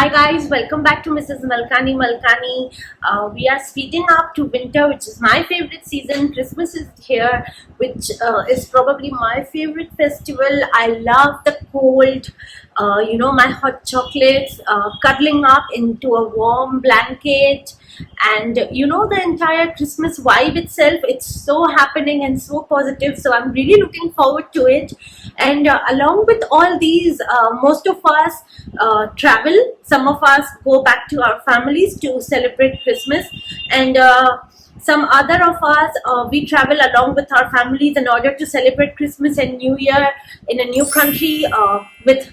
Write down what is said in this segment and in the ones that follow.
Hi guys, welcome back to Mrs. Malkani Malkani. We are speeding up to winter, which is my favorite season. Christmas is here, which is probably my favorite festival. I love the cold, my hot chocolates, cuddling up into a warm blanket, and the entire Christmas vibe itself. It's so happening and so positive. So I'm really looking forward to it. And along with all these, most of us travel. Some of us go back to our families to celebrate Christmas, and some other of us we travel along with our families in order to celebrate Christmas and New Year in a new country with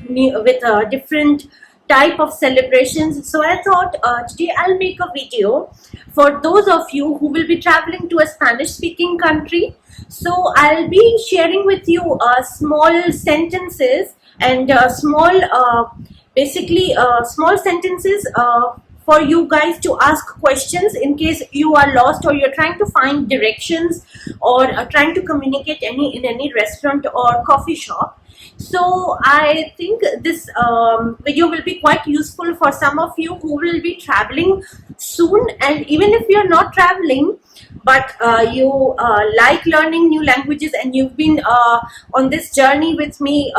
different type of celebrations. So I thought today I'll make a video for those of you who will be traveling to a Spanish speaking country. So I'll be sharing with you small sentences and small sentences for you guys to ask questions in case you are lost or you're trying to find directions or trying to communicate in any restaurant or coffee shop. So I think this video will be quite useful for some of you who will be traveling soon, and even if you're not traveling but you like learning new languages and you've been on this journey with me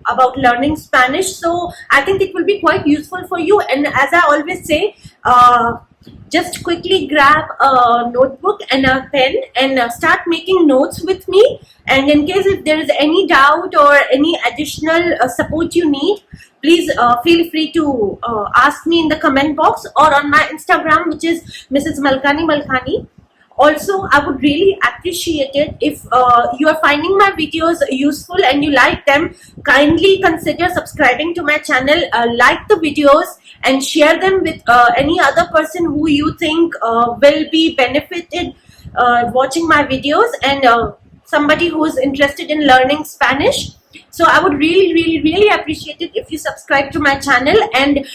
about learning Spanish. So I think it will be quite useful for you, and as I always say, just quickly grab a notebook and a pen and start making notes with me. And in case if there is any doubt or any additional support you need, please feel free to ask me in the comment box or on my Instagram, which is Mrs. Malkani Malkani. Also, I would really appreciate it if you are finding my videos useful and you like them. Kindly consider subscribing to my channel, like the videos and share them with any other person who you think will be benefited watching my videos, and somebody who is interested in learning Spanish. So I would really appreciate it if you subscribe to my channel, and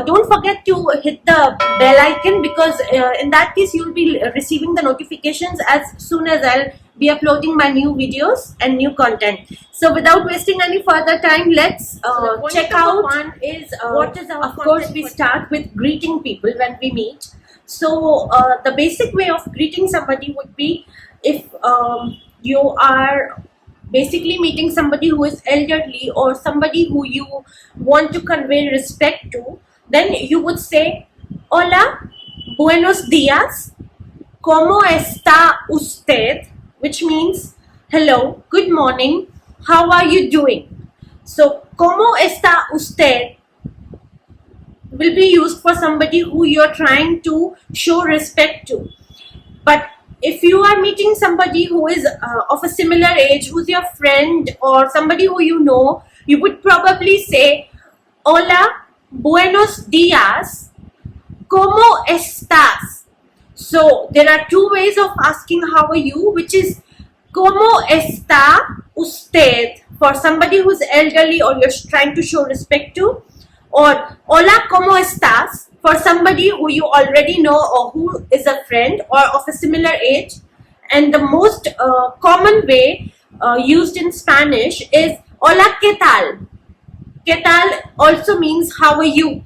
don't forget to hit the bell icon, because in that case you'll be receiving the notifications as soon as I'll be uploading my new videos and new content. So without wasting any further time, let's check out. One is what is our, of course we start with greeting people when we meet. So the basic way of greeting somebody would be, if you are basically meeting somebody who is elderly or somebody who you want to convey respect to, then you would say, hola, buenos días, ¿cómo está usted? Which means, hello, good morning, how are you doing? So, ¿cómo está usted will be used for somebody who you're trying to show respect to. But if you are meeting somebody who is of a similar age, who's your friend or somebody who you know, you would probably say, hola, buenos días, ¿cómo estás? So there are two ways of asking how are you, which is ¿cómo está usted for somebody who's elderly or you're trying to show respect to, or hola, ¿cómo estás for somebody who you already know or who is a friend or of a similar age. And the most common way used in Spanish is hola, ¿qué tal? ¿Qué tal also means how are you?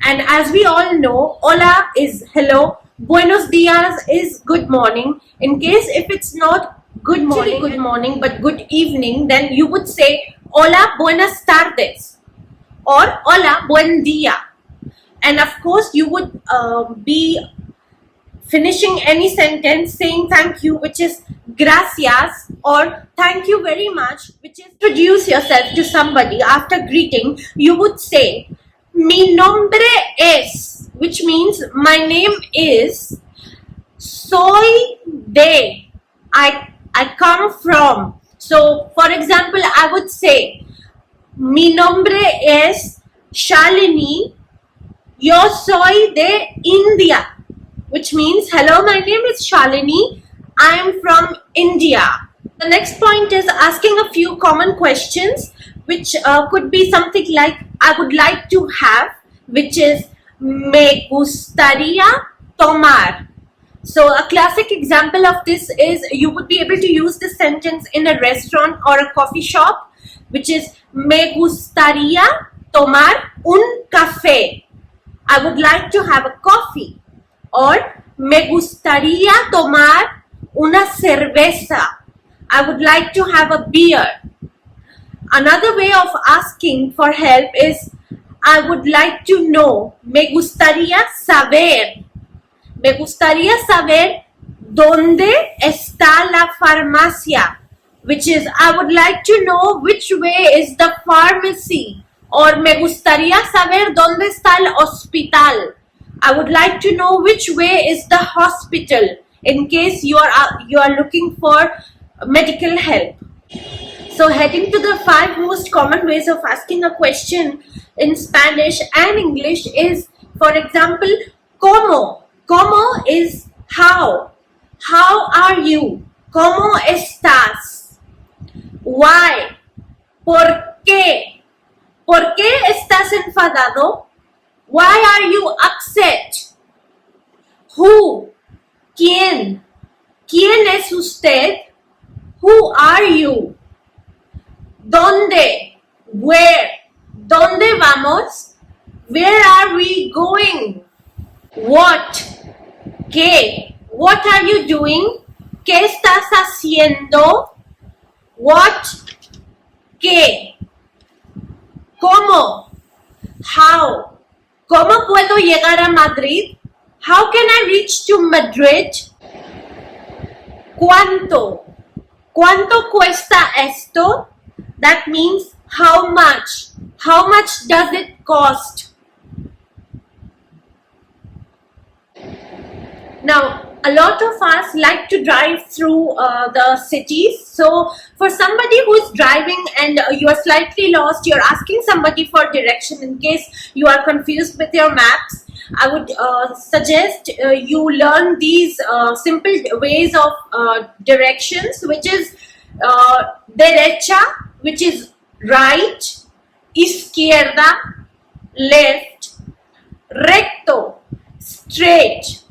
And as we all know, hola is hello, buenos días is good morning. In case if it's not good morning but good evening, then you would say hola, buenas tardes or hola, buen día. And of course, you would be finishing any sentence saying thank you, which is gracias, or thank you very much, which is introduce yourself to somebody. After greeting, you would say mi nombre es, which means my name is, soy de, I come from. So, for example, I would say mi nombre es Shalini, yo soy de India, which means, hello, my name is Shalini, I am from India. The next point is asking a few common questions, which could be something like, I would like to have, which is me gustaría tomar. So a classic example of this is, you would be able to use this sentence in a restaurant or a coffee shop, which is me gustaría tomar un café. I would like to have a coffee. Or me gustaría tomar una cerveza. I would like to have a beer. Another way of asking for help is I would like to know. Me gustaría saber. Me gustaría saber dónde está la farmacia. Which is I would like to know which way is the pharmacy. Or me gustaría saber dónde está el hospital. I would like to know which way is the hospital in case you are looking for medical help. So heading to the 5 most common ways of asking a question in Spanish and English is, for example, ¿cómo? ¿Cómo is how? How are you? ¿Cómo estás? Why? ¿Por qué? ¿Por qué estás enfadado? Why are you upset? Who? ¿Quién? ¿Quién es usted? Who are you? ¿Dónde? Where? ¿Dónde vamos? Where are we going? What? ¿Qué? What are you doing? ¿Qué estás haciendo? What? ¿Qué? ¿Cómo? How? ¿Cómo puedo llegar a Madrid? How can I reach to Madrid? ¿Cuánto? ¿Cuánto cuesta esto? That means how much? How much does it cost? Now, a lot of us like to drive through the cities. So, for somebody who is driving and you are slightly lost, you're asking somebody for direction in case you are confused with your maps. I would suggest you learn these simple ways of directions, which is derecha, which is right, izquierda, left, recto, straight,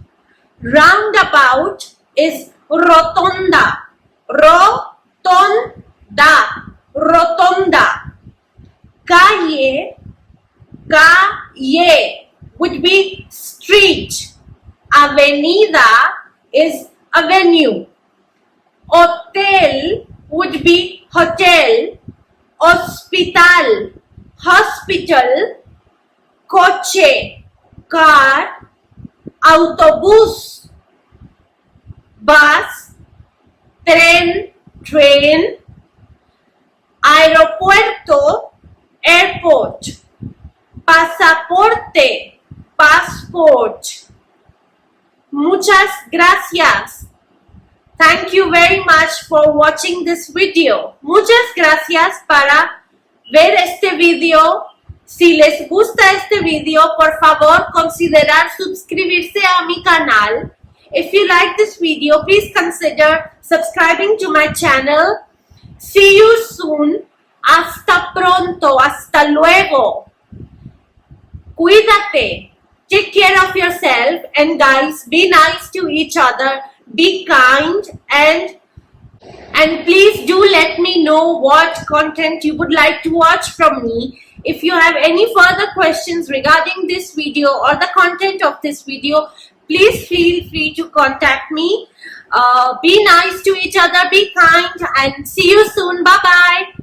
roundabout is rotonda, rotonda, rotonda, calle, calle would be street, avenida is avenue, hotel would be hotel, hospital, hospital, coche, car, autobús, bus, tren, train, aeropuerto, airport, pasaporte, passport. Muchas gracias. Thank you very much for watching this video. Muchas gracias para ver este video. Si les gusta este video, por favor, considerar suscribirse a mi canal. If you like this video, please consider subscribing to my channel. See you soon. Hasta pronto. Hasta luego. Cuídate. Take care of yourself. And guys, be nice to each other. Be kind and please do let me know what content you would like to watch from me. If you have any further questions regarding this video or the content of this video, please feel free to contact me. Be nice to each other, be kind, and see you soon. Bye bye.